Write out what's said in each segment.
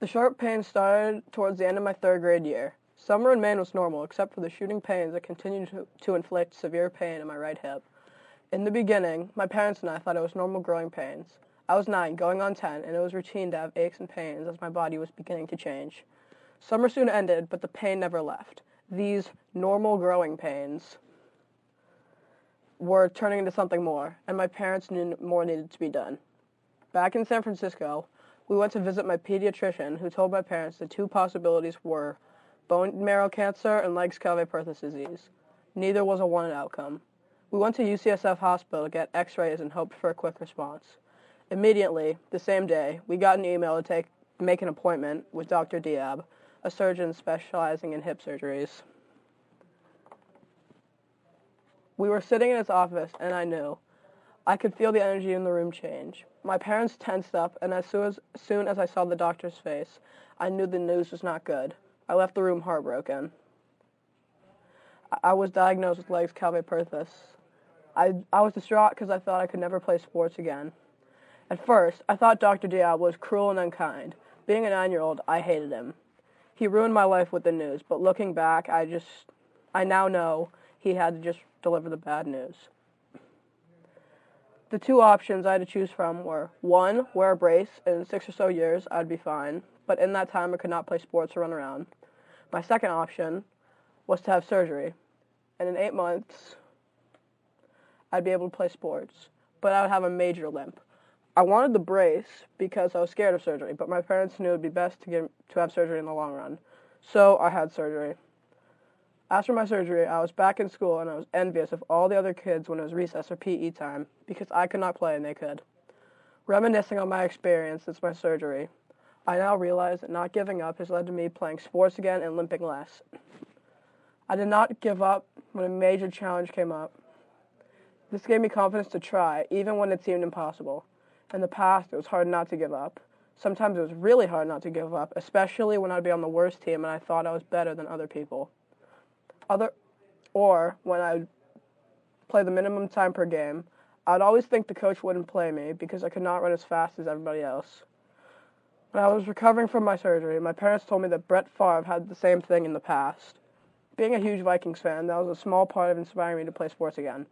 The sharp pain started towards the end of my third grade year. Summer in Maine was normal, except for the shooting pains that continued to inflict severe pain in my right hip. In the beginning, my parents and I thought it was normal growing pains. I was 9, going on 10, and it was routine to have aches and pains as my body was beginning to change. Summer soon ended, but the pain never left. These normal growing pains were turning into something more, and my parents knew more needed to be done. Back in San Francisco, we went to visit my pediatrician, who told my parents the two possibilities were bone marrow cancer and Legg-Calvé-Perthes disease. Neither was a wanted outcome. We went to UCSF Hospital to get x-rays and hoped for a quick response. Immediately, the same day, we got an email to make an appointment with Dr. Diab, a surgeon specializing in hip surgeries. We were sitting in his office, and I knew. I could feel the energy in the room change. My parents tensed up, and as soon as I saw the doctor's face, I knew the news was not good. I left the room heartbroken. I was diagnosed with Legg-Calvé-Perthes. I was distraught because I thought I could never play sports again. At first, I thought Dr. Diab was cruel and unkind. Being a 9-year-old, I hated him. He ruined my life with the news, but looking back, I now know he had to just deliver the bad news. The two options I had to choose from were, 1, wear a brace. In 6 or so years, I'd be fine, but in that time I could not play sports or run around. My second option was to have surgery, and in 8 months, I'd be able to play sports, but I would have a major limp. I wanted the brace because I was scared of surgery, but my parents knew it would be best to have surgery in the long run, so I had surgery. After my surgery, I was back in school, and I was envious of all the other kids when it was recess or PE time, because I could not play and they could. Reminiscing on my experience since my surgery, I now realize that not giving up has led to me playing sports again and limping less. I did not give up when a major challenge came up. This gave me confidence to try, even when it seemed impossible. In the past, it was hard not to give up. Sometimes it was really hard not to give up, especially when I'd be on the worst team and I thought I was better than other people. Or when I would play the minimum time per game, I'd always think the coach wouldn't play me because I could not run as fast as everybody else. When I was recovering from my surgery, my parents told me that Brett Favre had the same thing in the past. Being a huge Vikings fan, that was a small part of inspiring me to play sports again.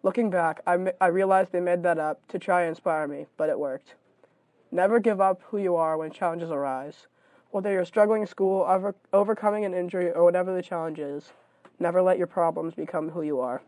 Looking back, I realized they made that up to try and inspire me, but it worked. Never give up who you are when challenges arise. Whether you're struggling in school, overcoming an injury, or whatever the challenge is, never let your problems become who you are.